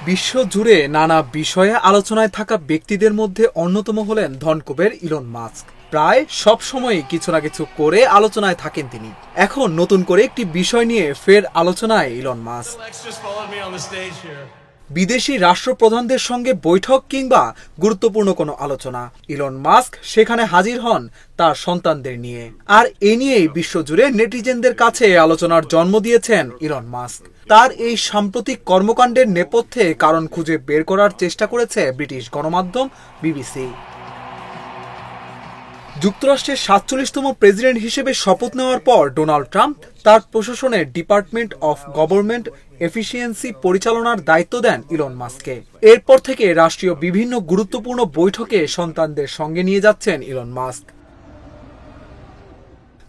বিশ্ব জুড়ে নানা বিষয়ে আলোচনায় থাকা ব্যক্তিদের মধ্যে অন্যতম হলেন ধনকুবের ইলন মাস্ক। প্রায় সব সময়ই কিছু না কিছু করে আলোচনায় থাকেন তিনি। এখন নতুন করে একটি বিষয় নিয়ে ফের আলোচনায় ইলন মাস্ক। বিদেশি রাষ্ট্রপ্রধানদের সঙ্গে বৈঠক কিংবা গুরুত্বপূর্ণ কোনো আলোচনা, ইলন মাস্ক সেখানে হাজির হন তার সন্তানদের নিয়ে। আর এ নিয়েই বিশ্বজুড়ে নেটিজেনদের কাছে আলোচনার জন্ম দিয়েছেন ইলন মাস্ক। তার এই সাম্প্রতিক কর্মকাণ্ডের নেপথ্যে কারণ খুঁজে বের করার চেষ্টা করেছে ব্রিটিশ গণমাধ্যম বিবিসি। যুক্তরাষ্ট্রের ৪৭তম প্রেসিডেন্ট হিসেবে শপথ নেওয়ার পর ডোনাল্ড ট্রাম্প তার প্রশাসনের ডিপার্টমেন্ট অফ গভর্নমেন্ট এফিসিয়েন্সি পরিচালনার দায়িত্ব দেন ইলন মাস্ককে। এরপর থেকে রাষ্ট্রীয় বিভিন্ন গুরুত্বপূর্ণ বৈঠকে সন্তানদের সঙ্গে নিয়ে যাচ্ছেন ইলন মাস্ক।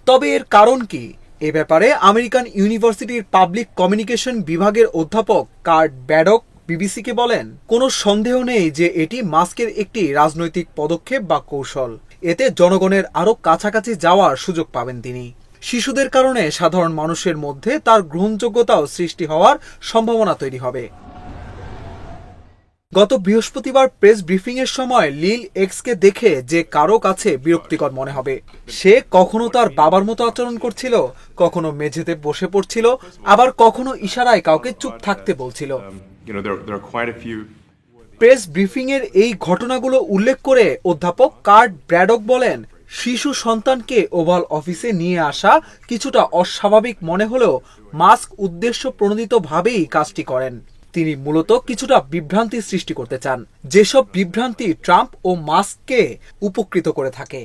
তবে এর কারণ কি? এ ব্যাপারে আমেরিকান ইউনিভার্সিটির পাবলিক কমিউনিকেশন বিভাগের অধ্যাপক কার্ট ব্র্যাডক বিবিসিকে বলেন, কোনো সন্দেহ নেই যে এটি মাস্কের একটি রাজনৈতিক পদক্ষেপ বা কৌশল। এতে জনগণের আরও কাছাকাছি যাওয়ার সুযোগ পাবেন তিনি। শিশুদের কারণে সাধারণ মানুষের মধ্যে তার গ্রহণযোগ্যতাও সৃষ্টি হওয়ার সম্ভাবনা তৈরি হবে। গত বৃহস্পতিবার প্রেস ব্রিফিংয়ের সময় লিল এক্সকে দেখে যে কারো কাছে বিরক্তিকর মনে হবে। সে কখনো তার বাবার মতো আচরণ করছিল, কখনো মেঝেতে বসে পড়ছিল, আবার কখনো ইশারায় কাউকে চুপ থাকতে বলছিল। প্রেস ব্রিফিংয়ের এই ঘটনাগুলো উল্লেখ করে অধ্যাপক কার্ট ব্র্যাডক বলেন, শিশু সন্তানকে ওভাল অফিসে নিয়ে আসা কিছুটা অস্বাভাবিক মনে হলেও মাস্ক উদ্দেশ্য প্রণোদিতভাবেই কাজটি করেন। তিনি মূলত কিছুটা বিভ্রান্তি সৃষ্টি করতে চান, যেসব বিভ্রান্তি ট্রাম্প ও মাস্ককে উপকৃত করে থাকে।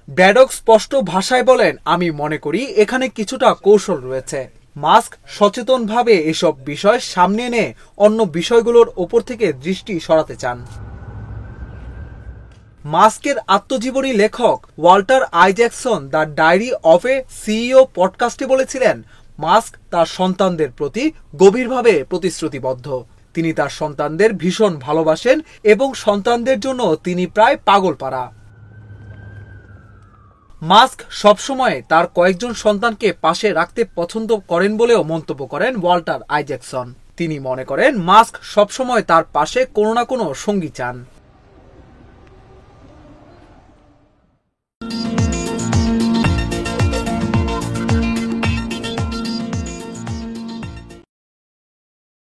ব্র্যাডক স্পষ্ট ভাষায় বলেন, আমি মনে করি এখানে কিছুটা কৌশল রয়েছে। মাস্ক সচেতনভাবে এসব বিষয় সামনে এনে অন্য বিষয়গুলোর ওপর থেকে দৃষ্টি সরাতে চান। মাস্কের আত্মজীবনী লেখক Walter Isaacson the diary of a CEO পডকাস্টে বলেছিলেন, মাস্ক তার সন্তানদের প্রতি গভীরভাবে প্রতিশ্রুতিবদ্ধ। তিনি তার সন্তানদের ভীষণ ভালোবাসেন এবং সন্তানদের জন্য তিনি প্রায় পাগলপারা। মাস্ক সবসময় তার কয়েকজন সন্তানকে পাশে রাখতে পছন্দ করেন বলেও মন্তব্য করেন ওয়াল্টার আইজ্যাকসন। তিনি মনে করেন মাস্ক সবসময় তার পাশে কোনো না কোনো সঙ্গী চান।